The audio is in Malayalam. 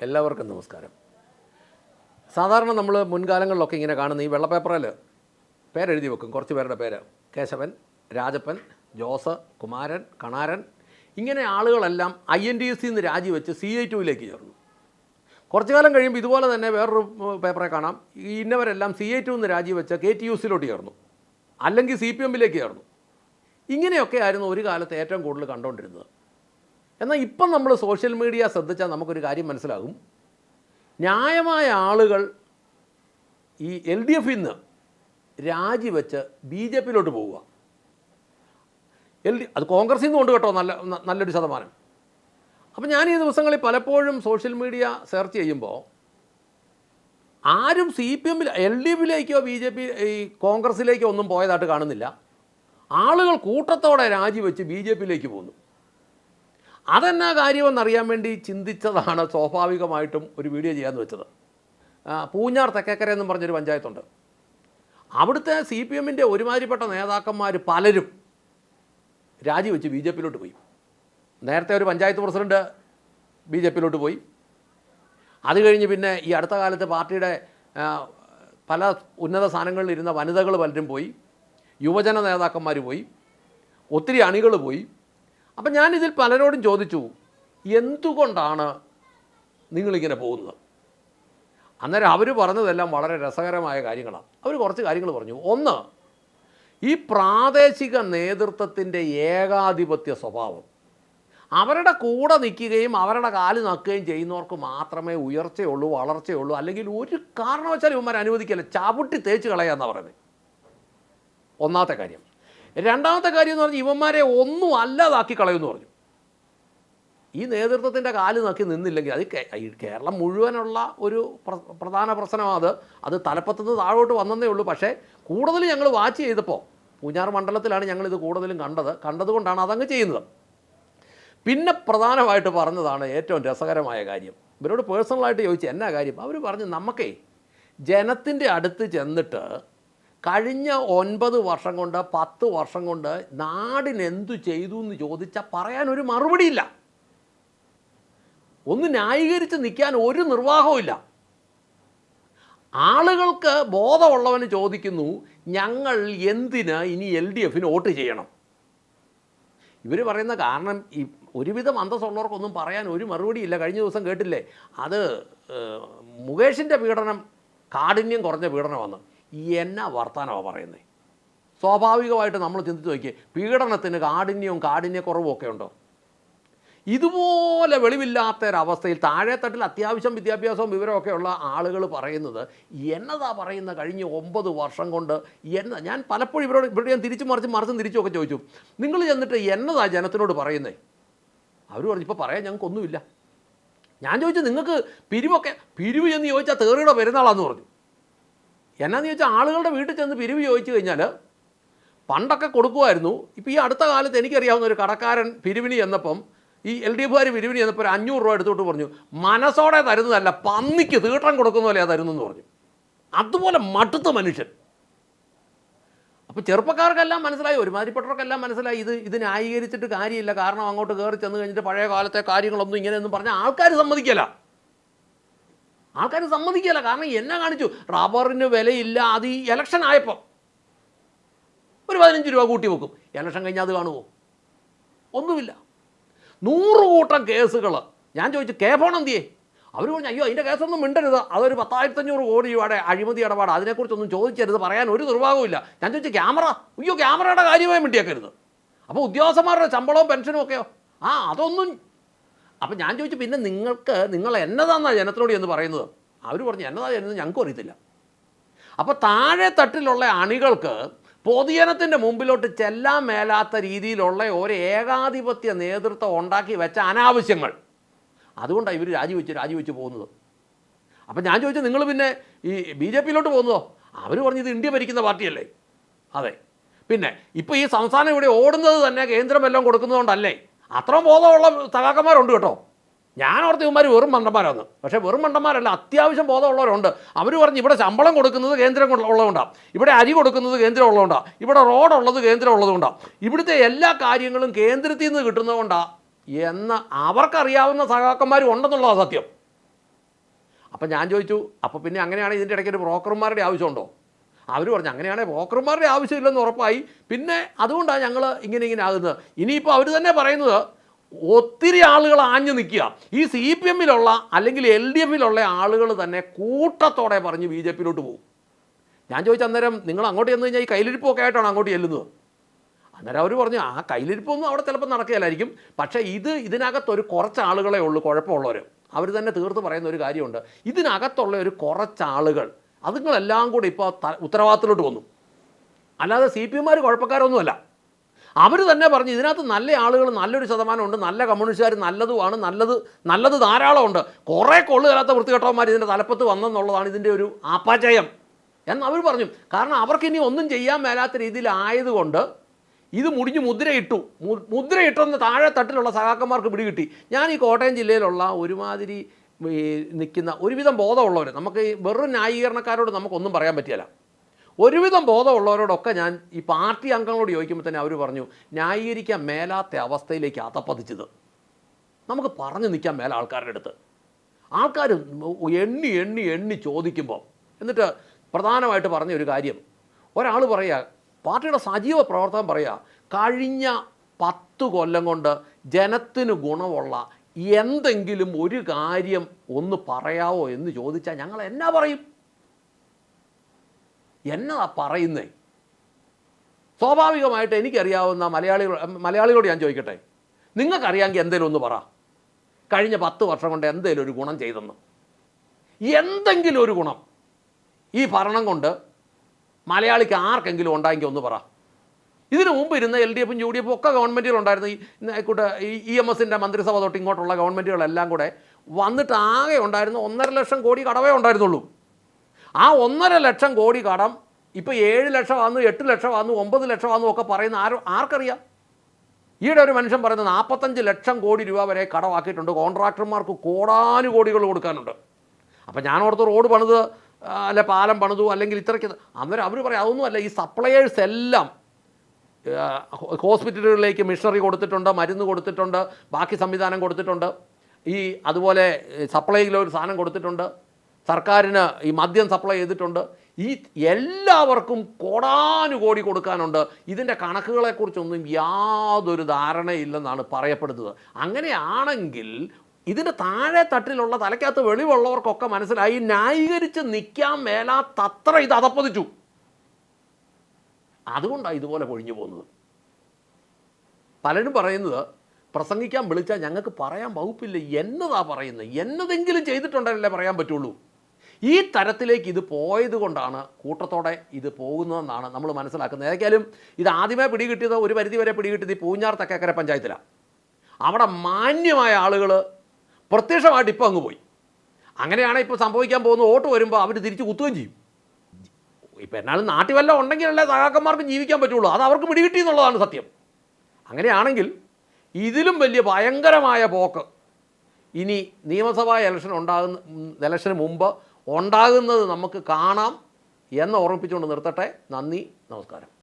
എല്ലാവർക്കും നമസ്കാരം. സാധാരണ നമ്മൾ മുൻകാലങ്ങളിലൊക്കെ ഇങ്ങനെ കാണുന്ന ഈ വെള്ളപ്പേപ്പറിൽ പേരെഴുതി വെക്കും. കുറച്ച് പേരുടെ പേര്: കേശവൻ, രാജപ്പൻ, ജോസ്, കുമാരൻ, കണാരൻ. ഇങ്ങനെ ആളുകളെല്ലാം INTUC നിന്ന് രാജിവെച്ച് CI2ലേക്ക് ചേർന്നു. കുറച്ചു കാലം കഴിയുമ്പോൾ ഇതുപോലെ തന്നെ വേറൊരു പേപ്പറെ കാണാം. ഈ ഇന്നവരെല്ലാം CI2 നിന്ന് രാജിവെച്ച് KTUCയിലോട്ട് ചേർന്നു, അല്ലെങ്കിൽ CPMലേക്ക് ചേർന്നു. ഇങ്ങനെയൊക്കെ ആയിരുന്നു ഒരു കാലത്ത് ഏറ്റവും കൂടുതൽ കണ്ടുകൊണ്ടിരുന്നത്. എന്നാൽ ഇപ്പം നമ്മൾ സോഷ്യൽ മീഡിയ ശ്രദ്ധിച്ചാൽ നമുക്കൊരു കാര്യം മനസ്സിലാകും. ന്യായമായ ആളുകൾ ഈ LDFയിൽ നിന്ന് രാജിവെച്ച് BJPയിലോട്ട് പോവുക. അത് കോൺഗ്രസിൽ നിന്ന് കൊണ്ട് കേട്ടോ, നല്ലൊരു ശതമാനം. അപ്പം ഞാൻ ഈ ദിവസങ്ങളിൽ പലപ്പോഴും സോഷ്യൽ മീഡിയ സെർച്ച് ചെയ്യുമ്പോൾ ആരും CPM LDFയിലേക്കോ BJP ഈ കോൺഗ്രസിലേക്കോ ഒന്നും പോയതായിട്ട് കാണുന്നില്ല. ആളുകൾ കൂട്ടത്തോടെ രാജിവെച്ച് BJPയിലേക്ക് പോകുന്നു. അതെന്നാ കാര്യമെന്നറിയാൻ വേണ്ടി ചിന്തിച്ചതാണ് സ്വാഭാവികമായിട്ടും ഒരു വീഡിയോ ചെയ്യാമെന്ന് വെച്ചത്. പൂഞ്ഞാർ തെക്കേക്കര എന്നും പറഞ്ഞൊരു പഞ്ചായത്തുണ്ട്. അവിടുത്തെ CPMൻ്റെ ഒരുമാതിരിപ്പെട്ട നേതാക്കന്മാർ പലരും രാജിവെച്ച് BJPയിലോട്ട് പോയി. നേരത്തെ ഒരു പഞ്ചായത്ത് പ്രസിഡന്റ് BJPയിലോട്ട് പോയി. അത് കഴിഞ്ഞ് പിന്നെ ഈ അടുത്ത കാലത്ത് പാർട്ടിയുടെ പല ഉന്നത സ്ഥാനങ്ങളിൽ ഇരുന്ന വനിതകൾ പലരും പോയി. യുവജന നേതാക്കന്മാർ പോയി. ഒത്തിരി അണികൾ പോയി. അപ്പം ഞാനിതിൽ പലരോടും ചോദിച്ചു, എന്തുകൊണ്ടാണ് നിങ്ങളിങ്ങനെ പോകുന്നത്? അന്നേരം അവർ പറഞ്ഞതെല്ലാം വളരെ രസകരമായ കാര്യങ്ങളാണ്. അവർ കുറച്ച് കാര്യങ്ങൾ പറഞ്ഞു. ഒന്ന്, ഈ പ്രാദേശിക നേതൃത്വത്തിൻ്റെ ഏകാധിപത്യ സ്വഭാവം. അവരുടെ കൂടെ നിൽക്കുകയും അവരുടെ കാല് നക്കുകയും ചെയ്യുന്നവർക്ക് മാത്രമേ ഉയർച്ചയുള്ളൂ, വളർച്ചയുള്ളൂ. അല്ലെങ്കിൽ ഒരു കാരണവശാലും ഇവന്മാർ അനുവദിക്കില്ല, ചവിട്ടി തേച്ച് കളയാമെന്നാണ് പറയുന്നത്. ഒന്നാമത്തെ കാര്യം. രണ്ടാമത്തെ കാര്യം എന്ന് പറഞ്ഞാൽ ഇവന്മാരെ ഒന്നും അല്ലാതാക്കി കളയുമെന്ന് പറഞ്ഞു. ഈ നേതൃത്വത്തിൻ്റെ കാല് നക്കി നിന്നില്ലെങ്കിൽ അത് കേരളം മുഴുവനുള്ള ഒരു പ്രധാന പ്രശ്നമാണ്. അത് തലപ്പത്തുനിന്ന് താഴോട്ട് വന്നതേ ഉള്ളൂ. പക്ഷേ കൂടുതൽ ഞങ്ങൾ വാച്ച് ചെയ്തപ്പോൾ പൂഞ്ഞാർ മണ്ഡലത്തിലാണ് ഞങ്ങളിത് കൂടുതലും കണ്ടതുകൊണ്ടാണ് അതങ്ങ് ചെയ്യുന്നത്. പിന്നെ പ്രധാനമായിട്ട് പറഞ്ഞതാണ് ഏറ്റവും രസകരമായ കാര്യം. ഇവരോട് പേഴ്സണലായിട്ട് ചോദിച്ചു എന്നാ കാര്യം. അവർ പറഞ്ഞു, നമുക്കേ ജനത്തിൻ്റെ അടുത്ത് ചെന്നിട്ട് കഴിഞ്ഞ 9 വർഷം കൊണ്ട് 10 വർഷം കൊണ്ട് നാടിനെന്തു ചെയ്തു എന്ന് ചോദിച്ചാൽ പറയാനൊരു മറുപടിയില്ല. ഒന്ന് ന്യായീകരിച്ച് നിൽക്കാൻ ഒരു നിർവാഹവുമില്ല. ആളുകൾക്ക് ബോധമുള്ളവന് ചോദിക്കുന്നു, ഞങ്ങൾ എന്തിന് ഇനി LDFന് വോട്ട് ചെയ്യണം? ഇവർ പറയുന്ന കാരണം ഈ ഒരുവിധം അന്തസ്സുള്ളവർക്കൊന്നും പറയാൻ ഒരു മറുപടിയില്ല. കഴിഞ്ഞ ദിവസം കേട്ടില്ലേ, അത് മുകേഷിൻ്റെ പീഡനം കാഠിന്യം കുറഞ്ഞ പീഡനമാണ്. എന്നാ വർത്താനമാണ് പറയുന്നത്? സ്വാഭാവികമായിട്ട് നമ്മൾ ചിന്തിച്ച് നോക്കിയേ, പീഡനത്തിന് കാഠിന്യവും കാഠിന്യക്കുറവും ഒക്കെ ഉണ്ടോ? ഇതുപോലെ വെളിവില്ലാത്തൊരവസ്ഥയിൽ താഴെത്തട്ടിൽ അത്യാവശ്യം വിദ്യാഭ്യാസവും വിവരമൊക്കെ ഉള്ള ആളുകൾ പറയുന്നത് എന്നതാ പറയുന്നത് കഴിഞ്ഞ 9 വർഷം കൊണ്ട് ഞാൻ പലപ്പോഴും ഇവരോട് ഞാൻ മറിച്ചും തിരിച്ചുമൊക്കെ ചോദിച്ചു, നിങ്ങൾ ചെന്നിട്ട് എന്നതാ ജനത്തിനോട് പറയുന്നത്? അവർ പറഞ്ഞു, ഇപ്പോൾ പറയാൻ ഞങ്ങൾക്കൊന്നുമില്ല. ഞാൻ ചോദിച്ചു, നിങ്ങൾക്ക് പിരിവ് എന്ന് ചോദിച്ചാൽ തേറിയുടെ പെരുന്നാളാന്ന് പറഞ്ഞു. എന്നാന്ന് ചോദിച്ചാൽ ആളുകളുടെ വീട്ടിൽ ചെന്ന് പിരിവ് ചോദിച്ചു കഴിഞ്ഞാൽ പണ്ടൊക്കെ കൊടുക്കുമായിരുന്നു. ഇപ്പോൾ ഈ അടുത്ത കാലത്ത് എനിക്കറിയാവുന്ന ഒരു കടക്കാരൻ പിരിവിന് ചെന്നപ്പം ഈ LDFകാർ പിരിവിന് ചെന്നപ്പോൾ ഒരു 500 രൂപ എടുത്തോട്ട് പറഞ്ഞു, മനസ്സോടെ തരുന്നതല്ല, പന്നിക്ക് തീട്ടം കൊടുക്കുന്ന പോലെയാണ് തരുന്നതെന്ന് പറഞ്ഞു. അതുപോലെ മടുത്ത മനുഷ്യൻ. അപ്പോൾ ചെറുപ്പക്കാർക്കെല്ലാം മനസ്സിലായി, ഒരുമാതിരിപ്പെട്ടവർക്കെല്ലാം മനസ്സിലായി ഇത് ന്യായീകരിച്ചിട്ട് കാര്യമില്ല. കാരണം അങ്ങോട്ട് കയറി ചെന്ന് കഴിഞ്ഞിട്ട് പഴയ കാലത്തെ കാര്യങ്ങളൊന്നും ഇങ്ങനെയൊന്നും പറഞ്ഞാൽ ആൾക്കാർ സമ്മതിക്കില്ല. കാരണം എന്നെ കാണിച്ചു, റബ്ബറിന് വിലയില്ല. അത് ഈ ഇലക്ഷൻ ആയപ്പോൾ ഒരു 15 രൂപ കൂട്ടി വെക്കും. ഇലക്ഷൻ കഴിഞ്ഞാൽ അത് കാണുമോ? ഒന്നുമില്ല. 100 കൂട്ടം കേസുകൾ. ഞാൻ ചോദിച്ചു, കേഫോൺ എന്തിയേ? അവർ പറഞ്ഞു, അയ്യോ അതിൻ്റെ കേസൊന്നും മിണ്ടരുത്, അതൊരു 10,500 കോടി രൂപയുടെ അഴിമതി ഇടപാട്, അതിനെക്കുറിച്ചൊന്നും ചോദിക്കരുത്, പറയാൻ ഒരു നിർവാഹവുമില്ല. ഞാൻ ചോദിച്ചു, ക്യാമറയുടെ കാര്യമായി മിണ്ടിയേക്കരുത്. അപ്പോൾ ഉദ്യോഗസ്ഥന്മാരുടെ ശമ്പളവും പെൻഷനും ഒക്കെയോ? അതൊന്നും. അപ്പം ഞാൻ ചോദിച്ചു, പിന്നെ നിങ്ങൾ എന്നതാണെന്നാണ് ജനത്തിനോട് എന്ന് പറയുന്നത്? അവർ പറഞ്ഞു, എന്നതാ ചെയ്യുന്നത് ഞങ്ങൾക്കും അറിയത്തില്ല. അപ്പോൾ താഴെ തട്ടിലുള്ള അണികൾക്ക് പൊതുജനത്തിൻ്റെ മുമ്പിലോട്ട് ചെല്ലാൻ മേലാത്ത രീതിയിലുള്ള ഒരു ഏകാധിപത്യ നേതൃത്വം ഉണ്ടാക്കി വെച്ച അനാവശ്യങ്ങൾ. അതുകൊണ്ടാണ് ഇവർ രാജിവെച്ച് പോകുന്നത്. അപ്പം ഞാൻ ചോദിച്ചു, നിങ്ങൾ പിന്നെ ഈ BJPയിലോട്ട് പോകുന്നതോ? അവർ പറഞ്ഞു, ഇത് ഇന്ത്യ ഭരിക്കുന്ന പാർട്ടിയല്ലേ. അതെ. പിന്നെ ഇപ്പോൾ ഈ സംസ്ഥാനം ഇവിടെ ഓടുന്നത് തന്നെ കേന്ദ്രം എല്ലാം കൊടുക്കുന്നതുകൊണ്ടല്ലേ? അത്രയും ബോധമുള്ള സഖാക്കന്മാരുണ്ട് കേട്ടോ. ഞാൻ ഓർത്ത് ഇവന്മാർ വെറും മണ്ടന്മാരാണ്. പക്ഷേ വെറും മണ്ടന്മാരല്ല, അത്യാവശ്യം ബോധമുള്ളവരുണ്ട്. അവർ പറഞ്ഞ് ഇവിടെ ശമ്പളം കൊടുക്കുന്നത് കേന്ദ്രം ഉള്ളതുകൊണ്ടാണ്, ഇവിടെ അരി കൊടുക്കുന്നത് കേന്ദ്രം ഉള്ളതുകൊണ്ടാണ്, ഇവിടെ റോഡുള്ളത് കേന്ദ്രം ഉള്ളതുകൊണ്ടാണ്, ഇവിടുത്തെ എല്ലാ കാര്യങ്ങളും കേന്ദ്രത്തിൽ നിന്ന് കിട്ടുന്നതുകൊണ്ടാണ് എന്ന് അവർക്കറിയാവുന്ന സഖാക്കന്മാരും ഉണ്ടെന്നുള്ളതാണ് സത്യം. അപ്പം ഞാൻ ചോദിച്ചു, അപ്പോൾ പിന്നെ അങ്ങനെയാണെങ്കിൽ ഇതിൻ്റെ ഇടയ്ക്ക് ഒരു ബ്രോക്കർമാരുടെ ആവശ്യമുണ്ടോ? അവർ പറഞ്ഞു അങ്ങനെയാണെങ്കിൽ ബ്രോക്കർമാരുടെ ആവശ്യമില്ലെന്ന് ഉറപ്പായി, പിന്നെ അതുകൊണ്ടാണ് ഞങ്ങൾ ഇങ്ങനെ ആകുന്നത്. ഇനിയിപ്പോൾ അവർ തന്നെ പറയുന്നത് ഒത്തിരി ആളുകൾ ആഞ്ഞു നിൽക്കുക, ഈ CPM അല്ലെങ്കിൽ LDF ആളുകൾ തന്നെ കൂട്ടത്തോടെ പറഞ്ഞ് BJP പോകും. ഞാൻ ചോദിച്ച അന്നേരം നിങ്ങൾ അങ്ങോട്ട് ചെന്ന് കഴിഞ്ഞാൽ ഈ കയ്യിലിരിപ്പൊക്കെ ആയിട്ടാണ് അങ്ങോട്ട് ചെല്ലുന്നത്. അന്നേരം അവർ പറഞ്ഞു ആ കയ്യിലിരിപ്പൊന്നും അവിടെ ചിലപ്പോൾ നടക്കുകയില്ലായിരിക്കും, പക്ഷേ ഇതിനകത്തൊരു കുറച്ച് ആളുകളെ ഉള്ളൂ കുഴപ്പമുള്ളവർ. അവർ തന്നെ തീർത്ത് പറയുന്ന ഒരു കാര്യമുണ്ട്, ഇതിനകത്തുള്ള ഒരു കുറച്ചാളുകൾ അതുങ്ങളെല്ലാം കൂടി ഇപ്പോൾ ഉത്തരവാദിത്തത്തിലോട്ട് വന്നു, അല്ലാതെ CPM കുഴപ്പക്കാരൊന്നുമല്ല. അവർ തന്നെ പറഞ്ഞു ഇതിനകത്ത് നല്ല ആളുകൾ നല്ലൊരു ശതമാനമുണ്ട്, നല്ല കമ്മ്യൂണിസ്റ്റുകാർ നല്ലതുമാണ്, നല്ലത് ധാരാളമുണ്ട്, കുറേ കൊള്ളുകലാത്ത വൃത്തികെട്ടവന്മാർ ഇതിൻ്റെ തലപ്പത്ത് വന്നെന്നുള്ളതാണ് ഇതിൻ്റെ ഒരു ആപ്പാചയം എന്ന് അവർ പറഞ്ഞു. കാരണം അവർക്കിനി ഒന്നും ചെയ്യാൻ മേലാത്ത രീതിയിലായതുകൊണ്ട് ഇത് മുടിഞ്ഞ് മുദ്രയിട്ടെന്ന് താഴെ തട്ടിലുള്ള സഹാക്കന്മാർക്ക് പിടികിട്ടി. ഞാൻ ഈ കോട്ടയം ജില്ലയിലുള്ള ഒരുമാതിരി നിൽക്കുന്ന ഒരുവിധം ബോധമുള്ളവർ, നമുക്ക് ഈ വെറും ന്യായീകരണക്കാരോട് നമുക്കൊന്നും പറയാൻ പറ്റില്ല, ഒരുവിധം ബോധമുള്ളവരോടൊക്കെ ഞാൻ ഈ പാർട്ടി അംഗങ്ങളോട് ചോദിക്കുമ്പോൾ തന്നെ അവർ പറഞ്ഞു ന്യായീകരിക്കാൻ മേലാത്ത അവസ്ഥയിലേക്ക് അതപ്പതിച്ചത്. നമുക്ക് പറഞ്ഞു നിൽക്കാൻ മേല ആൾക്കാരുടെ അടുത്ത്. ആൾക്കാർ എണ്ണി ചോദിക്കുമ്പോൾ എന്നിട്ട് പ്രധാനമായിട്ട് പറഞ്ഞ ഒരു കാര്യം, ഒരാൾ പറയുക, പാർട്ടിയുടെ സജീവ പ്രവർത്തനം പറയുക, കഴിഞ്ഞ 10 കൊല്ലം കൊണ്ട് ജനത്തിന് ഗുണമുള്ള എന്തെങ്കിലും ഒരു കാര്യം ഒന്ന് പറയാവോ എന്ന് ചോദിച്ചാൽ ഞങ്ങൾ എന്നാ പറയും? എന്നതാ പറയുന്നേ? സ്വാഭാവികമായിട്ട് എനിക്കറിയാവുന്ന മലയാളികളോട് ഞാൻ ചോദിക്കട്ടെ, നിങ്ങൾക്കറിയാമെങ്കിൽ എന്തേലും ഒന്ന് പറ, കഴിഞ്ഞ 10 വർഷം കൊണ്ട് എന്തേലും ഒരു ഗുണം ചെയ്തെന്ന്, എന്തെങ്കിലും ഒരു ഗുണം ഈ ഭരണം കൊണ്ട് മലയാളിക്ക് ആർക്കെങ്കിലും ഉണ്ടായെങ്കിൽ ഒന്ന് പറ. ഇതിനു മുമ്പ് ഇരുന്ന LDF UDF ഒക്കെ ഗവൺമെൻറ്റുകളുണ്ടായിരുന്നു, ഈ EMS മന്ത്രിസഭ തൊട്ട് ഇങ്ങോട്ടുള്ള ഗവൺമെൻറ്റുകളെല്ലാം കൂടെ വന്നിട്ട് ആകെ ഉണ്ടായിരുന്നു 1.5 ലക്ഷം കോടി കടവേ ഉണ്ടായിരുന്നുള്ളൂ. ആ 1.5 ലക്ഷം കോടി കടം ഇപ്പോൾ 7 ലക്ഷമാണെന്ന് 8 ലക്ഷമാണെന്ന് 9 ലക്ഷമാണെന്നും ഒക്കെ പറയുന്ന ആർക്കറിയാം? ഈയിടെ ഒരു മനുഷ്യൻ പറയുന്നത് 45 ലക്ഷം കോടി രൂപ വരെ കടമാക്കിയിട്ടുണ്ട്, കോൺട്രാക്ടർമാർക്ക് കോടാനുകോടികൾ കൊടുക്കാനുണ്ട്. അപ്പം ഞാൻ ഓർത്ത് റോഡ് പണിത് അല്ലെ പാലം പണിതു അല്ലെങ്കിൽ ഇത്രയ്ക്ക്, അന്നേരം അവർ പറയാം അതൊന്നുമല്ല, ഈ സപ്ലയേഴ്സ് എല്ലാം ഹോസ്പിറ്റലുകളിലേക്ക് മിഷനറി കൊടുത്തിട്ടുണ്ട്, മരുന്ന് കൊടുത്തിട്ടുണ്ട്, ബാക്കി സംവിധാനം കൊടുത്തിട്ടുണ്ട്, ഈ അതുപോലെ സപ്ലൈയിൽ ഒരു സാധനം കൊടുത്തിട്ടുണ്ട്, സർക്കാരിന് ഈ മദ്യം സപ്ലൈ ചെയ്തിട്ടുണ്ട്, ഈ എല്ലാവർക്കും കോടാനുകോടി കൊടുക്കാനുണ്ട്. ഇതിൻ്റെ കണക്കുകളെക്കുറിച്ചൊന്നും യാതൊരു ധാരണയില്ലെന്നാണ് പറയപ്പെടുന്നത്. അങ്ങനെയാണെങ്കിൽ ഇതിൻ്റെ താഴെ തട്ടിലുള്ള തലയ്ക്കകത്ത് വെളിവുള്ളവർക്കൊക്കെ മനസ്സിലായി ന്യായീകരിച്ച് നിൽക്കാൻ മേലാത്തത്ര ഇത് അതപ്പതിച്ചു. അതുകൊണ്ടാണ് ഇതുപോലെ കൊഴിഞ്ഞു പോകുന്നത്. പലരും പറയുന്നത് പ്രസംഗിക്കാൻ വിളിച്ചാൽ ഞങ്ങൾക്ക് പറയാൻ വകുപ്പില്ല, എന്നതാ പറയുന്നത്, എന്നതെങ്കിലും ചെയ്തിട്ടുണ്ടെങ്കിലേ പറയാൻ പറ്റുള്ളൂ. ഈ തരത്തിലേക്ക് ഇത് പോയത് കൊണ്ടാണ് കൂട്ടത്തോടെ ഇത് പോകുന്നതെന്നാണ് നമ്മൾ മനസ്സിലാക്കുന്നത്. ഏതൊക്കെയാലും ഇത് ആദ്യമേ പിടികിട്ടിയത്, ഒരു പരിധിവരെ പിടികിട്ടിയത് ഈ പൂഞ്ഞാർ തെക്കേക്കര പഞ്ചായത്തിലാണ്. അവിടെ മാന്യമായ ആളുകൾ പ്രത്യക്ഷമായിട്ട് ഇപ്പോൾ അങ്ങ് പോയി. അങ്ങനെയാണ് ഇപ്പോൾ സംഭവിക്കാൻ പോകുന്നത്. വോട്ട് വരുമ്പോൾ അവർ തിരിച്ച് കുത്തുകയും ചെയ്യും. ഇപ്പം എന്നാലും നാട്ടിൽ വല്ലതും ഉണ്ടെങ്കിലല്ലേ സഹാക്കന്മാർക്ക് ജീവിക്കാൻ പറ്റുള്ളൂ, അത് അവർക്ക് പിടികിട്ടി എന്നുള്ളതാണ് സത്യം. അങ്ങനെയാണെങ്കിൽ ഇതിലും വലിയ ഭയങ്കരമായ പോക്ക് ഇനി നിയമസഭാ ഇലക്ഷന് മുമ്പ് ഉണ്ടാകുന്നത് നമുക്ക് കാണാം എന്ന് ഓർമ്മിപ്പിച്ചുകൊണ്ട് നിർത്തട്ടെ. നന്ദി, നമസ്കാരം.